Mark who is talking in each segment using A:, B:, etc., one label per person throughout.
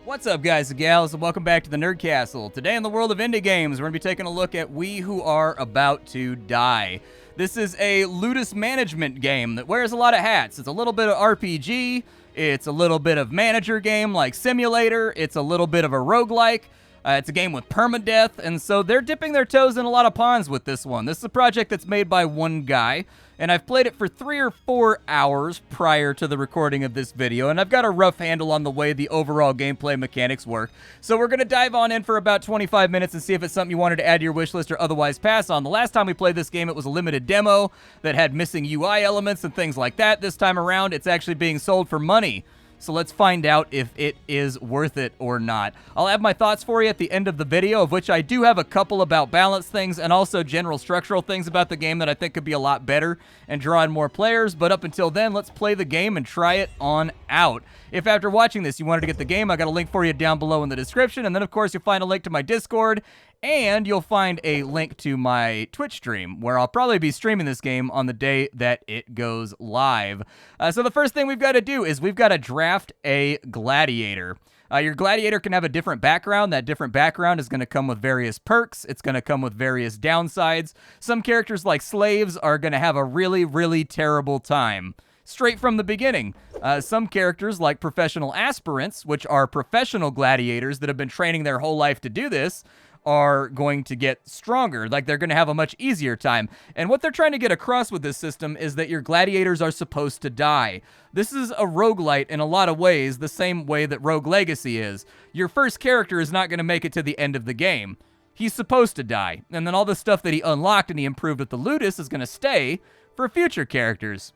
A: What's up, guys and gals, and welcome back to the Nerd Castle. Today in the world of indie games, we're going to be taking a look at We Who Are About to Die. This is a Ludus management game that wears a lot of hats. It's a little bit of RPG, it's a little bit of manager game like Simulator, it's a little bit of a roguelike. It's a game with permadeath, and so they're dipping their toes in a lot of ponds with this one. This is a project that's made by one guy, and I've played it for 3 or 4 hours prior to the recording of this video, and I've got a rough handle on the way the overall gameplay mechanics work. So we're going to dive on in for about 25 minutes and see if it's something you wanted to add to your wish list or otherwise pass on. The last time we played this game, it was a limited demo that had missing UI elements and things like that. This time around, it's actually being sold for money. So let's find out if it is worth it or not. I'll have my thoughts for you at the end of the video, of which I do have a couple about balance things and also general structural things about the game that I think could be a lot better and draw in more players. But up until then, let's play the game and try it on out. If after watching this you wanted to get the game, I got a link for you down below in the description. And then, of course, you'll find a link to my Discord. And you'll find a link to my Twitch stream, where I'll probably be streaming this game on the day that it goes live. So the first thing we've got to do is we've got to draft a gladiator. Your gladiator can have a different background. That different background is going to come with various perks. It's going to come with various downsides. Some characters like slaves are going to have a really, really terrible time straight from the beginning. Some characters like professional aspirants, which are professional gladiators that have been training their whole life to do this, are going to get stronger. Like, they're going to have a much easier time. And what they're trying to get across with this system is that your gladiators are supposed to die. This is a roguelite in a lot of ways, the same way that Rogue Legacy is. Your first character is not going to make it to the end of the game. He's supposed to die. And then all the stuff that he unlocked and he improved with the Ludus is going to stay for future characters.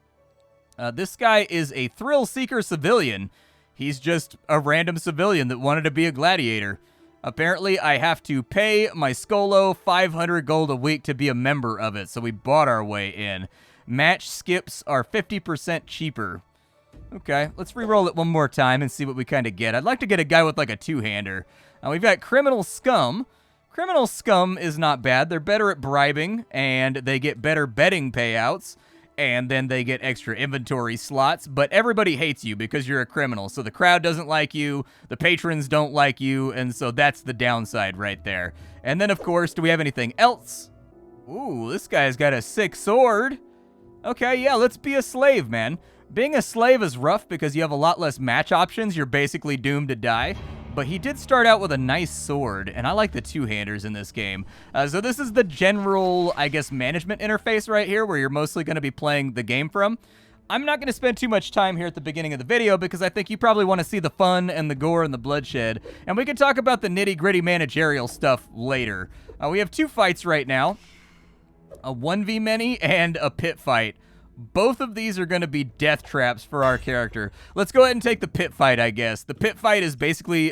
A: This guy is a thrill-seeker civilian. He's just a random civilian that wanted to be a gladiator. Apparently, I have to pay my Skolo 500 gold a week to be a member of it, so we bought our way in. Match skips are 50% cheaper. Okay, let's re-roll it one more time and see what we kind of get. I'd like to get a guy with like a two-hander. We've got Criminal Scum. Criminal Scum is not bad. They're better at bribing, and they get better betting payouts. And then they get extra inventory slots, but everybody hates you because you're a criminal. So the crowd doesn't like you, the patrons don't like you, and so that's the downside right there. And then, of course, do we have anything else? Ooh, this guy's got a sick sword. Okay, yeah, let's be a slave, man. Being a slave is rough because you have a lot less match options. You're basically doomed to die. But he did start out with a nice sword, and I like the two-handers in this game. So this is the general, I guess, management interface right here, where you're mostly going to be playing the game from. I'm not going to spend too much time here at the beginning of the video, because I think you probably want to see the fun and the gore and the bloodshed, and we can talk about the nitty-gritty managerial stuff later. We have 2 fights right now, a 1v-many and a pit fight. Both of these are going to be death traps for our character. Let's go ahead and take the pit fight, I guess. The pit fight is basically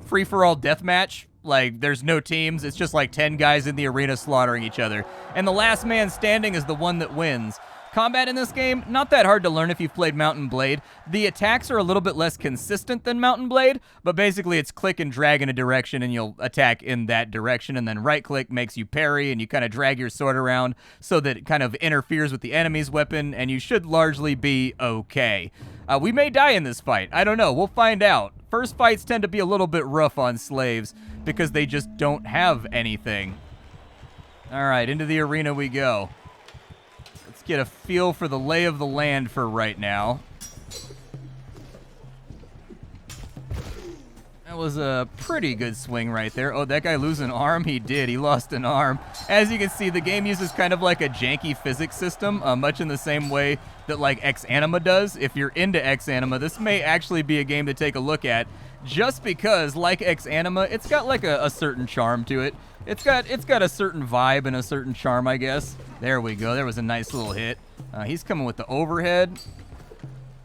A: free-for-all deathmatch. Like, there's no teams. It's just like 10 guys in the arena slaughtering each other. And the last man standing is the one that wins. Combat in this game, not that hard to learn if you've played Mount and Blade. The attacks are a little bit less consistent than Mount and Blade, but basically it's click and drag in a direction and you'll attack in that direction, and then right-click makes you parry, and you kind of drag your sword around so that it kind of interferes with the enemy's weapon, and you should largely be okay. We may die in this fight. I don't know. We'll find out. First fights tend to be a little bit rough on slaves because they just don't have anything. All right, into the arena we go. Get a feel for the lay of the land for right now. That was a pretty good swing right there. Oh, that guy lose an arm? He did. He lost an arm. As you can see, the game uses kind of like a janky physics system, much in the same way that like Ex Anima does. If you're into Ex Anima, this may actually be a game to take a look at, just because, like Ex Anima, it's got like a certain charm to it. It's got a certain vibe and a certain charm, I guess. There we go. There was a nice little hit. He's coming with the overhead.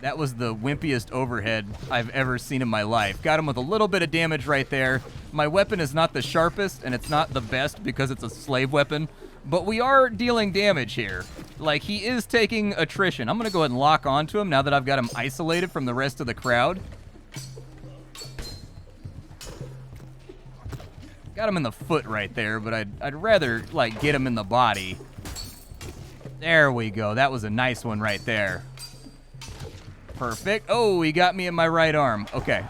A: That was the wimpiest overhead I've ever seen in my life. Got him with a little bit of damage right there. My weapon is not the sharpest, and it's not the best because it's a slave weapon, but we are dealing damage here. Like, he is taking attrition. I'm going to go ahead and lock onto him now that I've got him isolated from the rest of the crowd. Got him in the foot right there, but I'd rather, like, get him in the body. There we go. That was a nice one right there. Perfect. Oh, he got me in my right arm. Okay.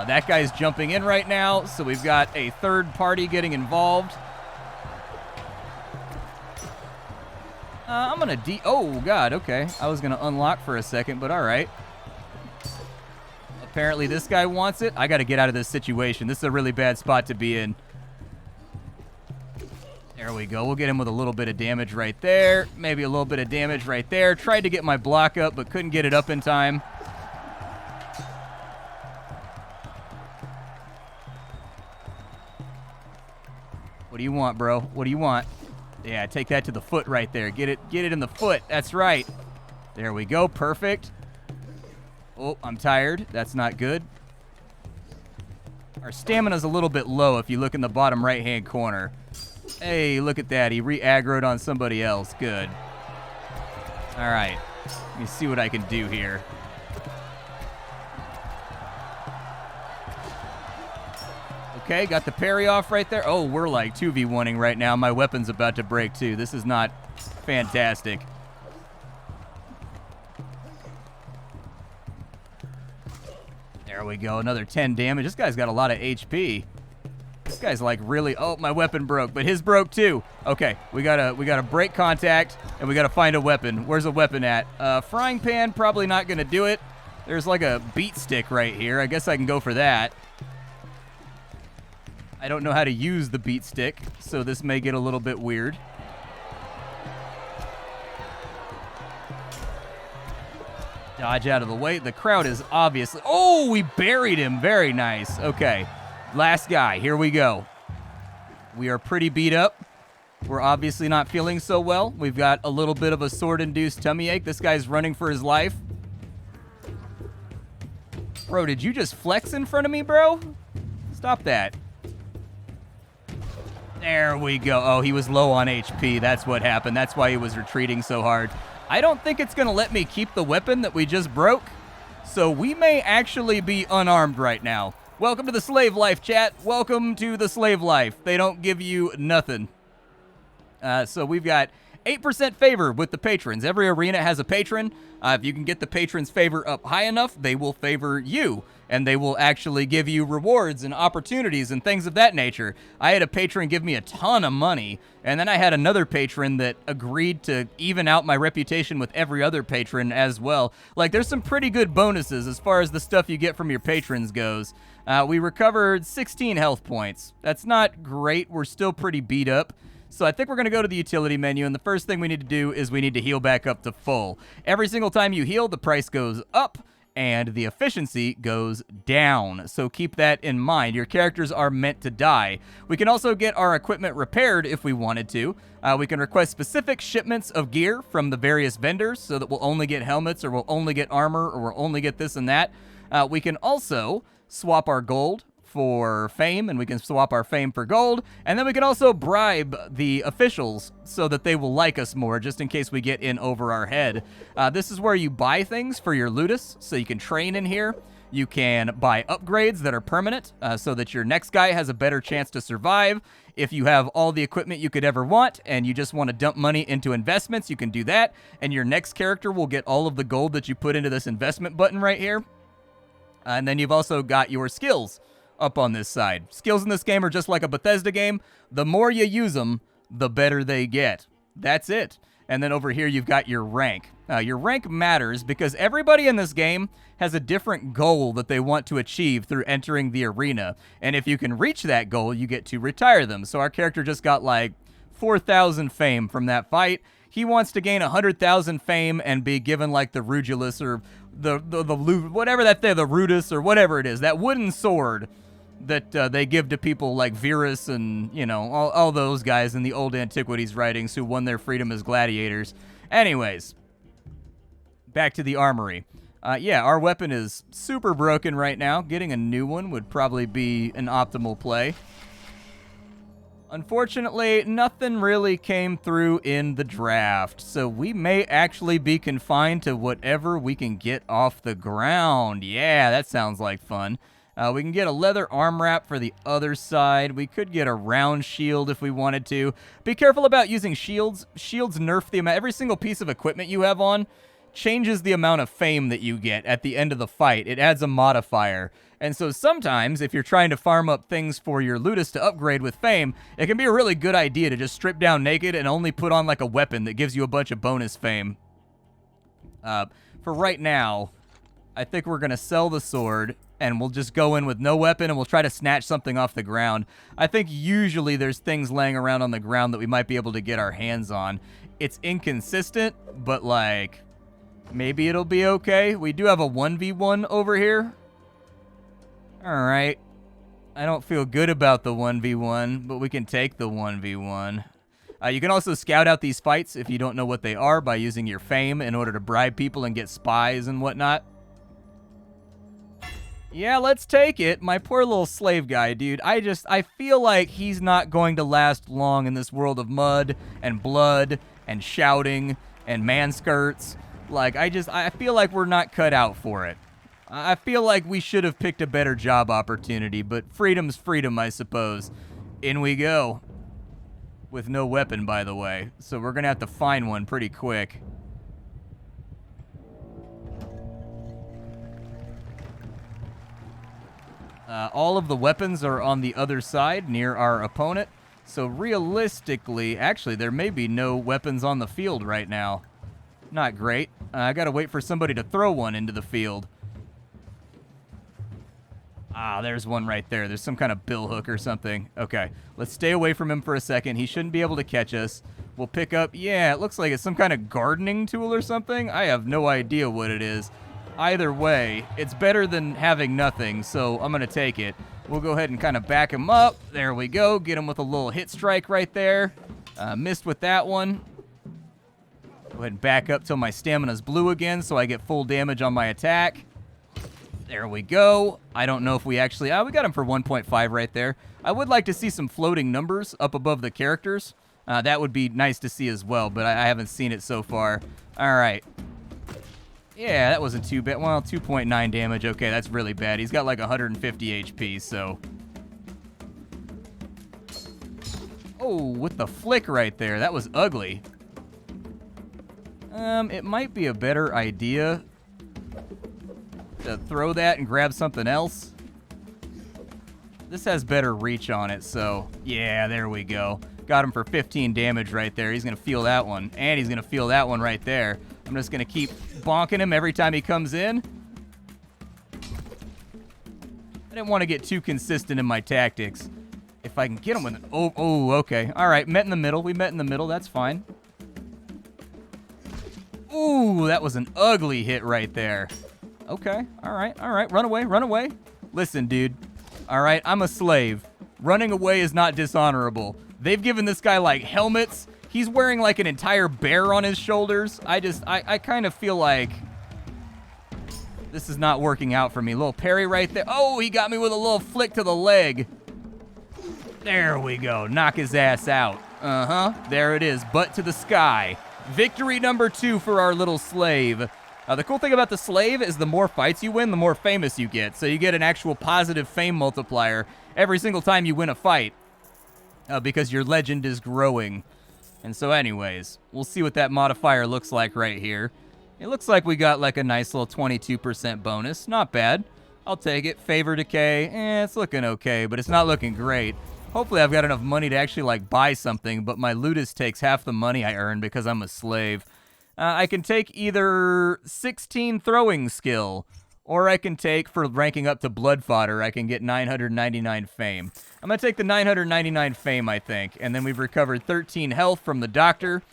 A: That guy's jumping in right now, so we've got a third party getting involved. I'm gonna oh, God, okay. I was gonna unlock for a second, but all right. Apparently this guy wants it. I gotta get out of this situation. This is a really bad spot to be in. There we go. We'll get him with a little bit of damage right there. Maybe a little bit of damage right there. Tried to get my block up, but couldn't get it up in time. What do you want, bro? What do you want? Yeah, take that to the foot right there. Get it in the foot. That's right. There we go. Perfect. Oh, I'm tired. That's not good. Our stamina's a little bit low if you look in the bottom right-hand corner. Hey, look at that. He re-aggroed on somebody else. Good. All right. Let me see what I can do here. Okay, got the parry off right there. Oh, we're like 2v1ing right now. My weapon's about to break too. This is not fantastic. There we go. Another 10 damage. This guy's got a lot of HP. This guy's like really... Oh, my weapon broke, but his broke too. Okay, we gotta break contact, and we gotta find a weapon. Where's a weapon at? Frying pan, probably not gonna do it. There's like a beat stick right here. I guess I can go for that. I don't know how to use the beat stick, so this may get a little bit weird. Dodge out of the way. The crowd is obviously... Oh, we buried him. Very nice. Okay. Last guy. Here we go. We are pretty beat up. We're obviously not feeling so well. We've got a little bit of a sword-induced tummy ache. This guy's running for his life. Bro, did you just flex in front of me, bro? Stop that. There we go. Oh, he was low on HP. That's what happened. That's why he was retreating so hard. I don't think it's going to let me keep the weapon that we just broke, so we may actually be unarmed right now. Welcome to the slave life, chat. Welcome to the slave life. They don't give you nothing. So we've got 8% favor with the patrons. Every arena has a patron. If you can get the patron's favor up high enough, they will favor you, and they will actually give you rewards and opportunities and things of that nature. I had a patron give me a ton of money, and then I had another patron that agreed to even out my reputation with every other patron as well. Like, there's some pretty good bonuses as far as the stuff you get from your patrons goes. We recovered 16 health points. That's not great. We're still pretty beat up. So I think we're going to go to the utility menu, and the first thing we need to do is we need to heal back up to full. Every single time you heal, the price goes up, and the efficiency goes down. So keep that in mind. Your characters are meant to die. We can also get our equipment repaired if we wanted to. We can request specific shipments of gear from the various vendors so that we'll only get helmets, or we'll only get armor, or we'll only get this and that. We can also swap our gold for fame, and we can swap our fame for gold, and then we can also bribe the officials so that they will like us more, just in case we get in over our head. This is where you buy things for your Ludus, so you can train in here. You can buy upgrades that are permanent, so that your next guy has a better chance to survive. If you have all the equipment you could ever want, and you just want to dump money into investments, you can do that, and your next character will get all of the gold that you put into this investment button right here. And then you've also got your skills up on this side. Skills in this game are just like a Bethesda game. The more you use them, the better they get. That's it. And then over here, you've got your rank. Your rank matters because everybody in this game has a different goal that they want to achieve through entering the arena. And if you can reach that goal, you get to retire them. So our character just got like 4,000 fame from that fight. He wants to gain 100,000 fame and be given like the Rugulus or the whatever that thing, the Rudus or whatever it is, that wooden sword that they give to people like Verus and, you know, all those guys in the old antiquities writings who won their freedom as gladiators. Anyways, back to the armory. Yeah, our weapon is super broken right now. Getting a new one would probably be an optimal play. Unfortunately, nothing really came through in the draft, so we may actually be confined to whatever we can get off the ground. Yeah, that sounds like fun. We can get a leather arm wrap for the other side. We could get a round shield if we wanted to. Be careful about using shields. Shields nerf the amount. Every single piece of equipment you have on changes the amount of fame that you get at the end of the fight. It adds a modifier. And so sometimes, if you're trying to farm up things for your Ludus to upgrade with fame, it can be a really good idea to just strip down naked and only put on like a weapon that gives you a bunch of bonus fame. For right now, I think we're going to sell the sword, and we'll just go in with no weapon, and we'll try to snatch something off the ground. I think usually there's things laying around on the ground that we might be able to get our hands on. It's inconsistent, but, like, maybe it'll be okay. We do have a 1v1 over here. All right. I don't feel good about the 1v1, but we can take the 1v1. You can also scout out these fights if you don't know what they are by using your fame in order to bribe people and get spies and whatnot. Yeah, let's take it. My poor little slave guy, dude. I feel like he's not going to last long in this world of mud and blood and shouting and man skirts. Like, I feel like we're not cut out for it. I feel like we should have picked a better job opportunity, but freedom's freedom, I suppose. In we go. With no weapon, by the way. So we're going to have to find one pretty quick. All of the weapons are on the other side, near our opponent. So realistically, actually, there may be no weapons on the field right now. Not great. I gotta wait for somebody to throw one into the field. Ah, there's one right there. There's some kind of billhook or something. Okay, let's stay away from him for a second. He shouldn't be able to catch us. We'll pick up... Yeah, it looks like it's some kind of gardening tool or something. I have no idea what it is. Either way, it's better than having nothing, so I'm going to take it. We'll go ahead and kind of back him up. There we go. Get him with a little hit strike right there. Missed with that one. Go ahead and back up till my stamina's blue again so I get full damage on my attack. There we go. I don't know if we actually... we got him for 1.5 right there. I would like to see some floating numbers up above the characters. That would be nice to see as well, but I haven't seen it so far. All right. Yeah, that wasn't too bad. Well, 2.9 damage. Okay, that's really bad. He's got like 150 HP, so... Oh, with the flick right there. That was ugly. It might be a better idea to throw that and grab something else. This has better reach on it, so... Yeah, there we go. Got him for 15 damage right there. He's going to feel that one. And he's going to feel that one right there. I'm just going to keep bonking him every time he comes in. I didn't want to get too consistent in my tactics. If I can get him with an... Oh, okay. All right, met in the middle. We met in the middle. That's fine. Ooh, that was an ugly hit right there. Okay, all right. Run away, run away. Listen, dude. All right, I'm a slave. Running away is not dishonorable. They've given this guy, like, helmets. He's wearing, like, an entire bear on his shoulders. I kind of feel like this is not working out for me. Little parry right there. Oh, he got me with a little flick to the leg. There we go. Knock his ass out. Uh-huh. There it is. Butt to the sky. Victory number 2 for our little slave. The cool thing about the slave is the more fights you win, the more famous you get. So you get an actual positive fame multiplier every single time you win a fight. Because your legend is growing. And so anyways, we'll see what that modifier looks like right here. It looks like we got like a nice little 22% bonus. Not bad. I'll take it. Favor decay. It's looking okay, but it's not looking great. Hopefully I've got enough money to actually like buy something, but my Ludus takes half the money I earn because I'm a slave. I can take either 16 throwing skill, or I can take, for ranking up to blood fodder, I can get 999 fame. I'm going to take the 999 fame, I think, and then we've recovered 13 health from the doctor.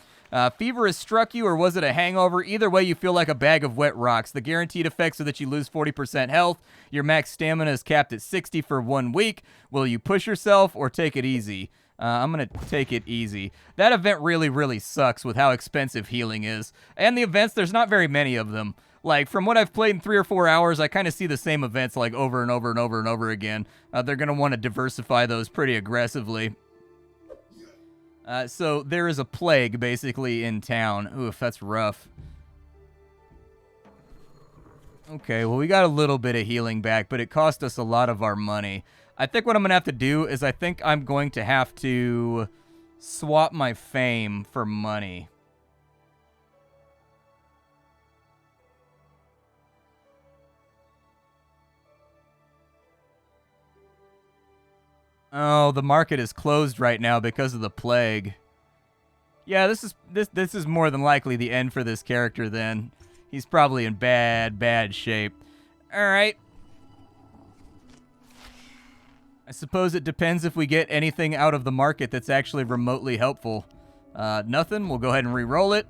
A: Fever has struck you, or was it a hangover? Either way, you feel like a bag of wet rocks. The guaranteed effects are that you lose 40% health. Your max stamina is capped at 60 for 1 week. Will you push yourself or take it easy? I'm going to take it easy. That event really, really sucks with how expensive healing is. And the events, there's not very many of them. Like, from what I've played in 3 or 4 hours, I kind of see the same events, like, over and over and over and over again. They're going to want to diversify those pretty aggressively. So, there is a plague, basically, in town. Oof, that's rough. Okay, well, we got a little bit of healing back, but it cost us a lot of our money. I think what I'm going to have to do is I think I'm going to have to swap my fame for money. Oh, the market is closed right now because of the plague. Yeah, this is more than likely the end for this character then. He's probably in bad shape. All right. I suppose it depends if we get anything out of the market that's actually remotely helpful. Nothing. We'll go ahead and re-roll it.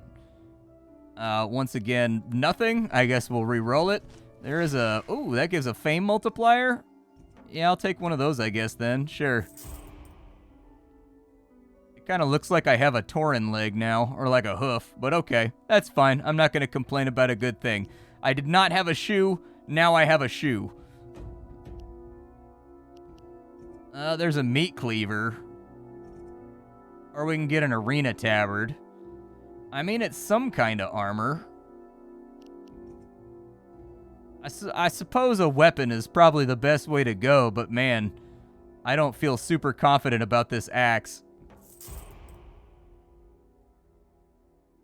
A: Once again, nothing. I guess we'll re-roll it. There is a... Ooh, that gives a fame multiplier. Yeah, I'll take one of those, I guess, then. Sure. It kind of looks like I have a Tauren leg now, or like a hoof, but okay. That's fine. I'm not going to complain about a good thing. I did not have a shoe. Now I have a shoe. There's a meat cleaver. Or we can get an arena tabard. I mean, it's some kind of armor. I suppose a weapon is probably the best way to go, but man, I don't feel super confident about this axe.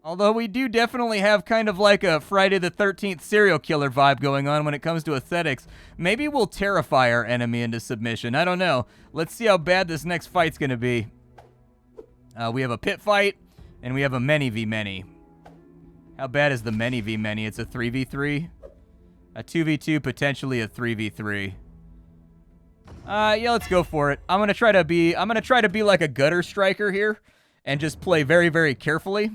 A: Although we do definitely have kind of like a Friday the 13th serial killer vibe going on when it comes to aesthetics. Maybe we'll terrify our enemy into submission. I don't know. Let's see how bad this next fight's going to be. We have a pit fight, and we have a many v many. How bad is the many v many? It's a 3v3? A 2v2, potentially a 3v3. Yeah, let's go for it. I'm gonna try to be like a gutter striker here and just play very, very carefully.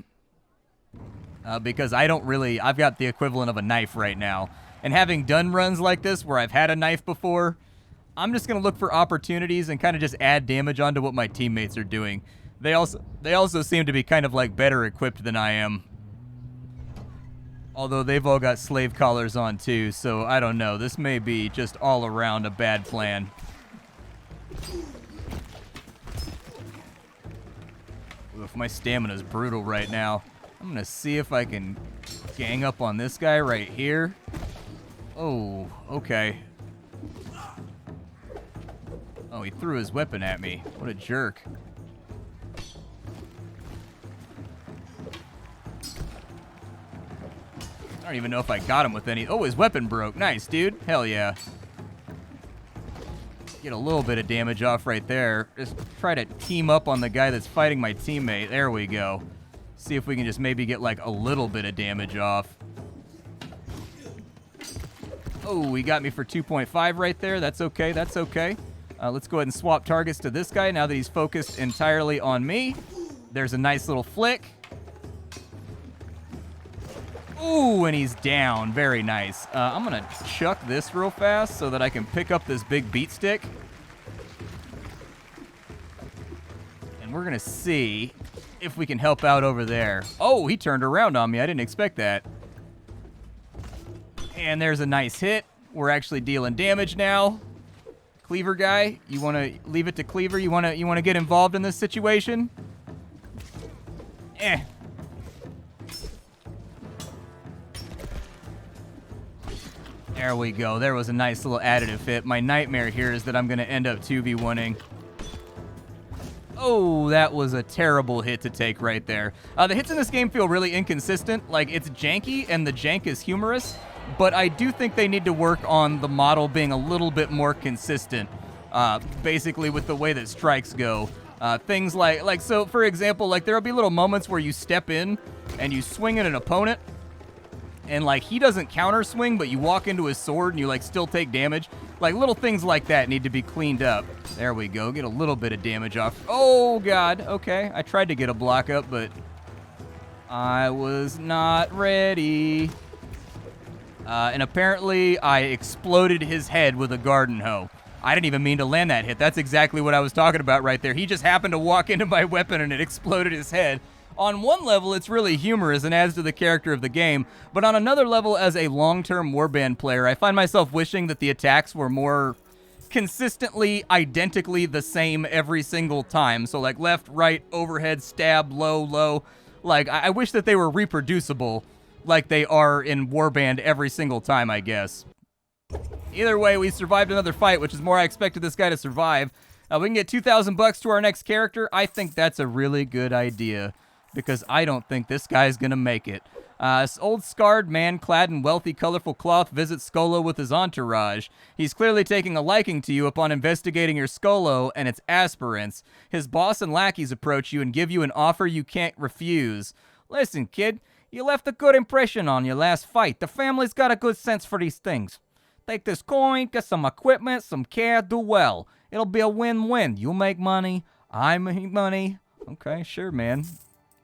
A: Because I've got the equivalent of a knife right now. And having done runs like this where I've had a knife before, I'm just gonna look for opportunities and kind of just add damage onto what my teammates are doing. They also seem to be kind of like better equipped than I am. Although they've all got slave collars on too, so I don't know. This may be just all around a bad plan. Oof, my stamina's brutal right now. I'm gonna see if I can gang up on this guy right here. Oh, okay. Oh, he threw his weapon at me. What a jerk. I don't even know if I got him with any... Oh, his weapon broke. Nice, dude. Hell yeah. Get a little bit of damage off right there. Just try to team up on the guy that's fighting my teammate. There we go. See if we can just maybe get like a little bit of damage off. Oh, he got me for 2.5 right there. That's okay. That's okay. Let's go ahead and swap targets to this guy now that he's focused entirely on me. There's a nice little flick. Ooh, and he's down. Very nice. I'm going to chuck this real fast so that I can pick up this big beat stick. And we're going to see if we can help out over there. Oh, he turned around on me. I didn't expect that. And there's a nice hit. We're actually dealing damage now. Cleaver guy, you want to leave it to Cleaver? You want to get involved in this situation? Eh. There we go. There was a nice little additive hit. My nightmare here is that I'm going to end up 2v1ing. Oh, that was a terrible hit to take right there. The hits in this game feel really inconsistent. Like, it's janky, and the jank is humorous. But I do think they need to work on the model being a little bit more consistent. Basically, with the way that strikes go. Things like, so, for example, like, there'll be little moments where you step in and you swing at an opponent. And, like, he doesn't counter swing, but you walk into his sword and you, like, still take damage. Like, little things like that need to be cleaned up. There we go. Get a little bit of damage off. Oh, God. Okay. I tried to get a block up, but I was not ready. And apparently, I exploded his head with a garden hoe. I didn't even mean to land that hit. That's exactly what I was talking about right there. He just happened to walk into my weapon and it exploded his head. On one level, it's really humorous and adds to the character of the game, but on another level, as a long-term warband player, I find myself wishing that the attacks were more consistently, identically the same every single time. So, like, left, right, overhead, stab, low, low. Like, I wish that they were reproducible. like they are in Warband every single time, I guess. Either way, we survived another fight, which is more I expected this guy to survive. We can get 2,000 bucks to our next character. I think that's a really good idea because I don't think this guy's going to make it. This old scarred man clad in wealthy, colorful cloth visits Skolo with his entourage. He's clearly taking a liking to you upon investigating your Skolo and its aspirants. His boss and lackeys approach you and give you an offer you can't refuse. Listen, kid, you left a good impression on your last fight. The family's got a good sense for these things. Take this coin, get some equipment, some care, do well. It'll be a win-win. You make money, I make money. Okay, sure, man.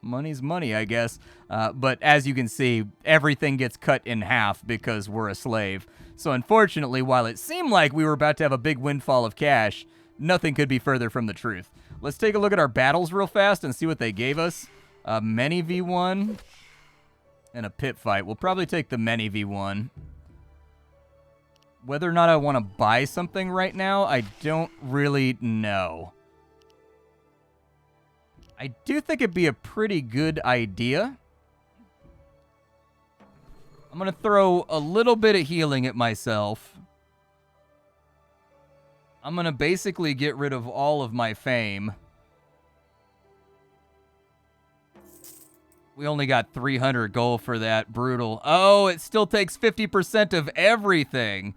A: Money's money, I guess. But as you can see, everything gets cut in half because we're a slave. So unfortunately, while it seemed like we were about to have a big windfall of cash, nothing could be further from the truth. Let's take a look at our battles real fast and see what they gave us. Many V1 and a pit fight. We'll probably take the many V1. Whether or not I want to buy something right now, I don't really know. I do think it'd be a pretty good idea. I'm going to throw a little bit of healing at myself. I'm going to basically get rid of all of my fame. We only got 300 gold for that. Brutal. Oh, it still takes 50% of everything.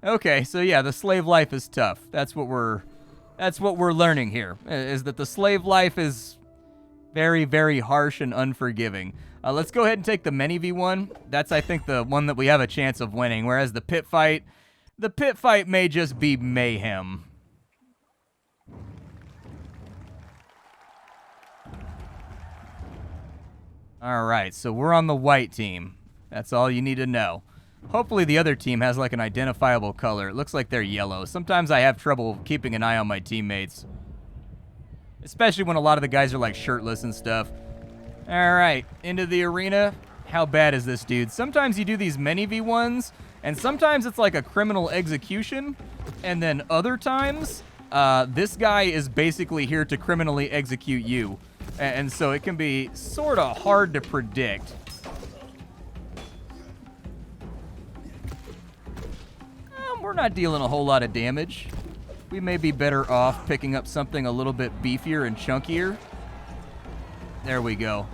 A: Okay, so yeah, the slave life is tough. That's what we're learning here, is that the slave life is very, very harsh and unforgiving. Let's go ahead and take the many V1. That's, I think, the one that we have a chance of winning, whereas the pit fight may just be mayhem. All right, so we're on the white team. That's all you need to know. Hopefully the other team has like an identifiable color. It looks like they're yellow. Sometimes I have trouble keeping an eye on my teammates, especially when a lot of the guys are like shirtless and stuff. All right, into the arena. How bad is this dude? Sometimes you do these many V1s, and sometimes it's like a criminal execution, and then other times, this guy is basically here to criminally execute you. And so it can be sort of hard to predict. We're not dealing a whole lot of damage. We may be better off picking up something a little bit beefier and chunkier. There we go.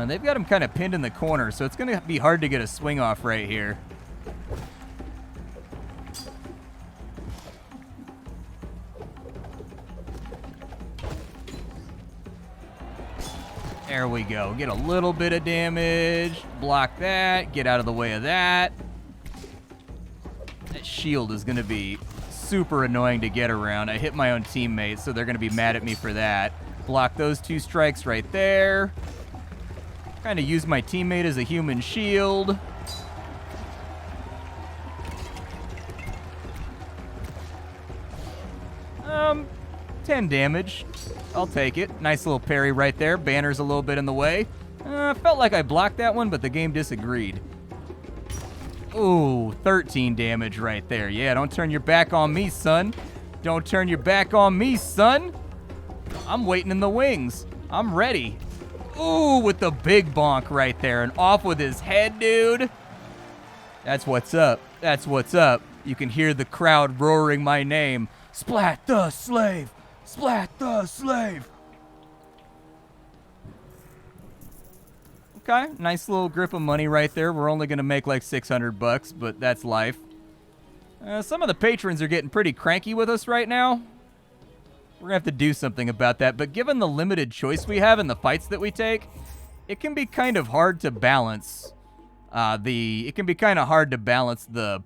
A: They've got him kind of pinned in the corner, so it's going to be hard to get a swing off right here. There we go. Get a little bit of damage. Block that. Get out of the way of that. That shield is going to be super annoying to get around. I hit my own teammates, so they're going to be mad at me for that. Block those two strikes right there. Kind of use my teammate as a human shield. Um, 10 damage. I'll take it. Nice little parry right there. Banner's a little bit in the way. Felt like I blocked that one, but the game disagreed. Ooh, 13 damage right there. Yeah, don't turn your back on me, son. Don't turn your back on me, son. I'm waiting in the wings. I'm ready. Ooh, with the big bonk right there. And off with his head, dude. That's what's up. That's what's up. You can hear the crowd roaring my name. Splat the slave. Splat the slave. Okay, nice little grip of money right there. We're only going to make like 600 bucks, but that's life. Some of the patrons are getting pretty cranky with us right now. We're going to have to do something about that. But given the limited choice we have in the fights that we take, it can be kind of hard to balance the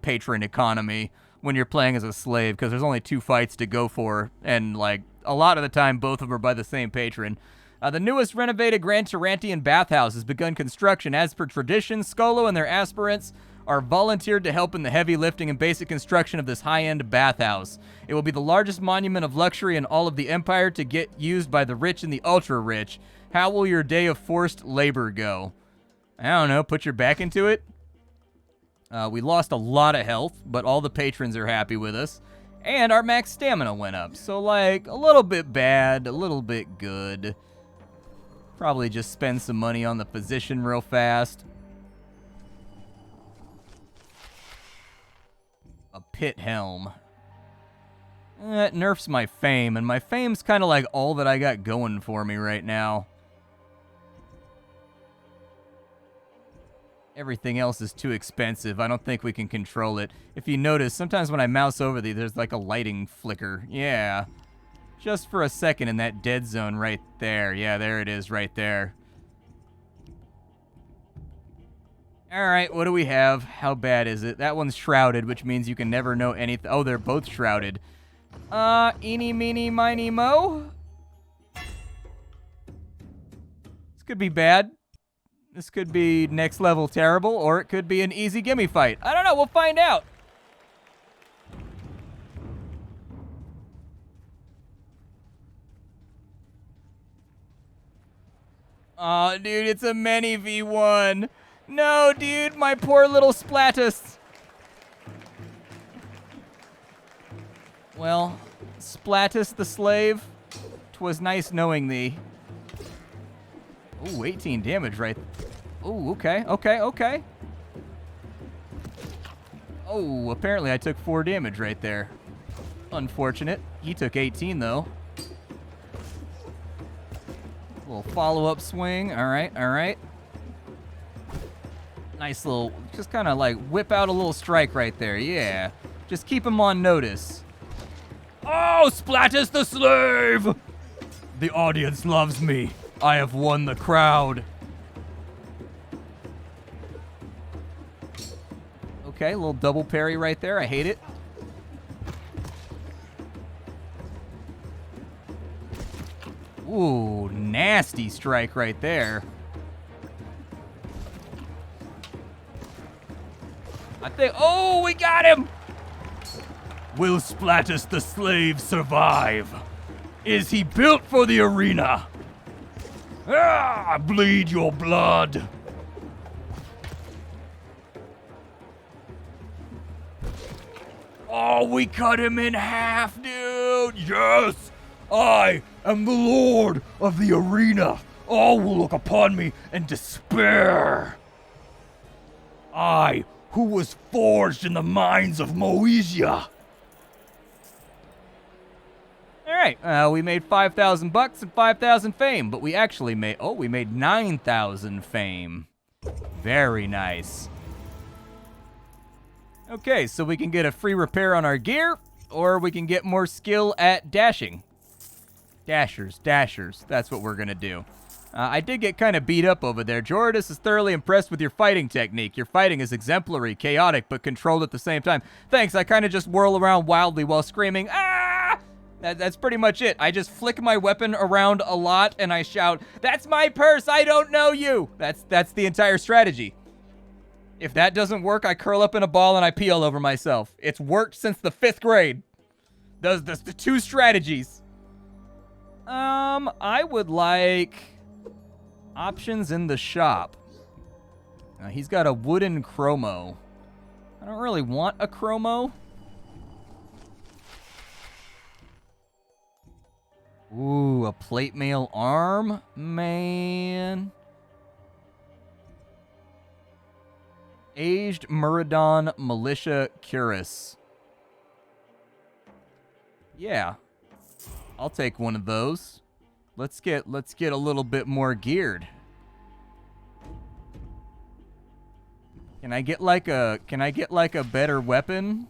A: patron economy when you're playing as a slave, because there's only 2 fights to go for, and like a lot of the time both of them are by the same patron. The newest renovated Grand Tarantian bathhouse has begun construction. As per tradition, Skolo and their aspirants are volunteered to help in the heavy lifting and basic construction of this high-end bathhouse. It will be the largest monument of luxury in all of the Empire to get used by the rich and the ultra-rich. How will your day of forced labor go? I don't know, put your back into it? We lost a lot of health, but all the patrons are happy with us. And our max stamina went up. So, like, a little bit bad, a little bit good. Probably just spend some money on the physician real fast. pit helm. It nerfs my fame, and my fame's kind of like all that I got going for me right now. Everything else is too expensive. I don't think we can control it. If you notice, sometimes when I mouse over there's like a lighting flicker. Yeah. Just for a second in that dead zone right there. Yeah, there it is right there. Alright, what do we have? How bad is it? That one's shrouded, which means you can never know anything. Oh, they're both shrouded. Eeny, meeny, miny, mo. This could be bad. This could be next level terrible, or it could be an easy gimme fight. I don't know, we'll find out. Aw, dude, it's a many v1. No, dude, my poor little Splatus. Well, Splatus the slave, 'twas nice knowing thee. Ooh, 18 damage right. Ooh, okay. Oh, apparently I took 4 damage right there. Unfortunate. He took 18, though. Little follow-up swing. All right. Nice little, just kind of like whip out a little strike right there. Yeah. Just keep him on notice. Oh, Splatus the slave! The audience loves me. I have won the crowd. Okay, a little double parry right there. I hate it. Ooh, nasty strike right there. I think, oh, we got him! Will Splatus the slave survive? Is he built for the arena? Ah, bleed your blood. Oh, we cut him in half, dude. Yes, I am the lord of the arena. All will look upon me and despair. I, who was forged in the mines of Moesia. All right, we made 5,000 bucks and 5,000 fame, but we actually made, we made 9,000 fame. Very nice. Okay, so we can get a free repair on our gear, or we can get more skill at dashing. Dashers, that's what we're gonna do. I did get kind of beat up over there. Jordis is thoroughly impressed with your fighting technique. Your fighting is exemplary, chaotic, but controlled at the same time. Thanks, I kind of just whirl around wildly while screaming, ah! That's pretty much it. I just flick my weapon around a lot and I shout, "That's my purse, I don't know you!" That's the entire strategy. If that doesn't work, I curl up in a ball and I pee all over myself. It's worked since the 5th grade. Those the 2 strategies. I would like options in the shop. He's got a wooden chromo. I don't really want a chromo. Ooh, a plate mail arm? Man. Aged Muradon Militia Cuirass. Yeah. I'll take one of those. Let's get a little bit more geared. Can I get like a better weapon?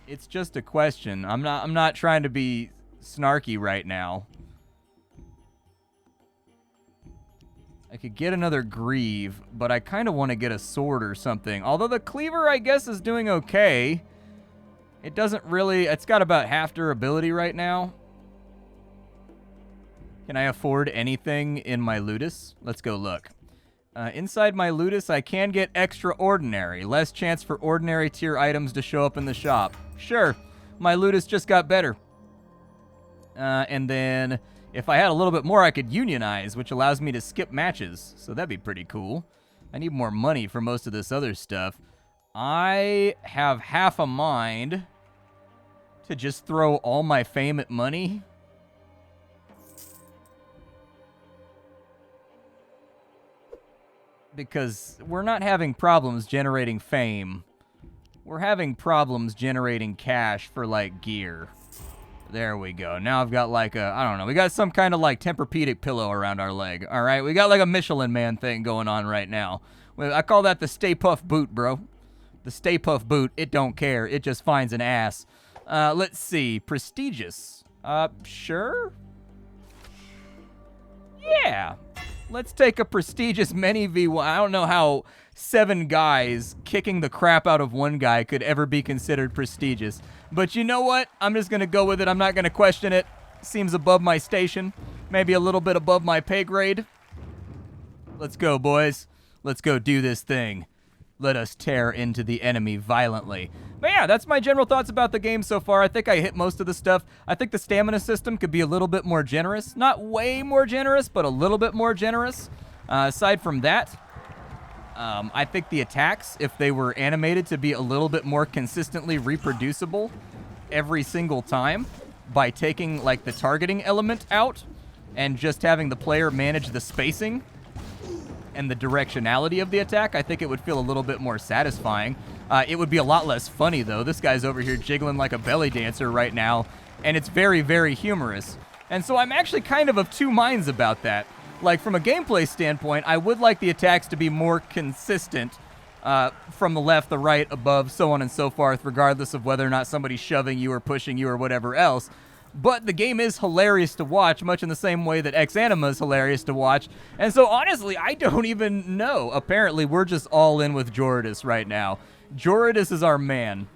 A: It's just a question. I'm not trying to be snarky right now. I could get another greave, but I kind of want to get a sword or something. Although the cleaver, I guess, is doing okay. It doesn't really... It's got about half durability right now. Can I afford anything in my Ludus? Let's go look. Inside my Ludus, I can get extraordinary. Less chance for ordinary tier items to show up in the shop. Sure, my Ludus just got better. And then... If I had a little bit more, I could unionize, which allows me to skip matches. So that'd be pretty cool. I need more money for most of this other stuff. I have half a mind to just throw all my fame at money. Because we're not having problems generating fame we're having problems generating cash for, like, gear. There we go. Now I've got, like, I don't know. We got some kind of, like, Tempur-Pedic pillow around our leg, all right? We got, like, a Michelin Man thing going on right now. I call that the Stay Puff boot, bro. The Stay Puff boot, it don't care. It just finds an ass. Let's see. Prestigious. Sure? Yeah. Let's take a prestigious many V1. I don't know how 7 guys kicking the crap out of one guy could ever be considered prestigious. But you know what? I'm just going to go with it. I'm not going to question it. Seems above my station. Maybe a little bit above my pay grade. Let's go, boys. Let's go do this thing. Let us tear into the enemy violently. But yeah, that's my general thoughts about the game so far. I think I hit most of the stuff. I think the stamina system could be a little bit more generous. Not way more generous, but a little bit more generous. Aside from that, I think the attacks, if they were animated to be a little bit more consistently reproducible every single time by taking, like, the targeting element out and just having the player manage the spacing and the directionality of the attack, I think it would feel a little bit more satisfying. It would be a lot less funny, though. This guy's over here jiggling like a belly dancer right now, and it's very, very humorous. And so I'm actually kind of two minds about that. Like, from a gameplay standpoint, I would like the attacks to be more consistent from the left, the right, above, so on and so forth, regardless of whether or not somebody's shoving you or pushing you or whatever else. But the game is hilarious to watch, much in the same way that Ex Anima is hilarious to watch. And so, honestly, I don't even know. Apparently, we're just all in with Joridus right now. Joridus is our man.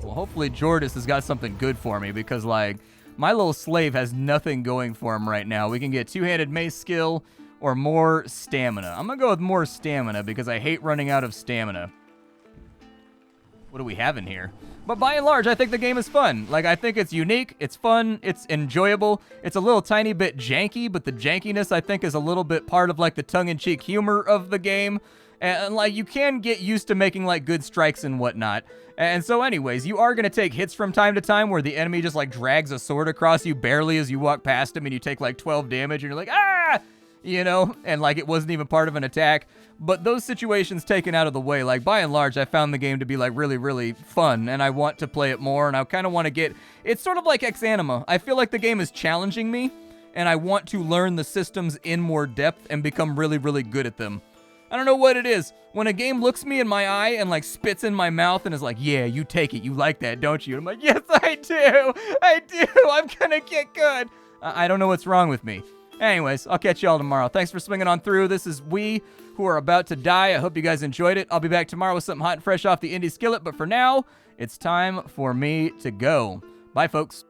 A: Well, hopefully Joridus has got something good for me, because, like, my little slave has nothing going for him right now. We can get two-handed mace skill or more stamina. I'm going to go with more stamina, because I hate running out of stamina. What do we have in here? But by and large, I think the game is fun. Like, I think it's unique, it's fun, it's enjoyable. It's a little tiny bit janky, but the jankiness, I think, is a little bit part of, like, the tongue-in-cheek humor of the game. And, like, you can get used to making, like, good strikes and whatnot. And so anyways, you are going to take hits from time to time where the enemy just, like, drags a sword across you barely as you walk past him, and you take, like, 12 damage, and you're like, ah! You know, and, like, it wasn't even part of an attack. But those situations taken out of the way, like, by and large, I found the game to be, like, really, really fun, and I want to play it more, and I kind of want to get... It's sort of like Ex Anima. I feel like the game is challenging me, and I want to learn the systems in more depth and become really, really good at them. I don't know what it is. When a game looks me in my eye and, like, spits in my mouth and is like, yeah, you take it, you like that, don't you? And I'm like, yes, I do! I do! I'm gonna get good! I don't know what's wrong with me. Anyways, I'll catch y'all tomorrow. Thanks for swinging on through. This is We Who Are About to Die. I hope you guys enjoyed it. I'll be back tomorrow with something hot and fresh off the indie skillet, but for now, it's time for me to go. Bye, folks.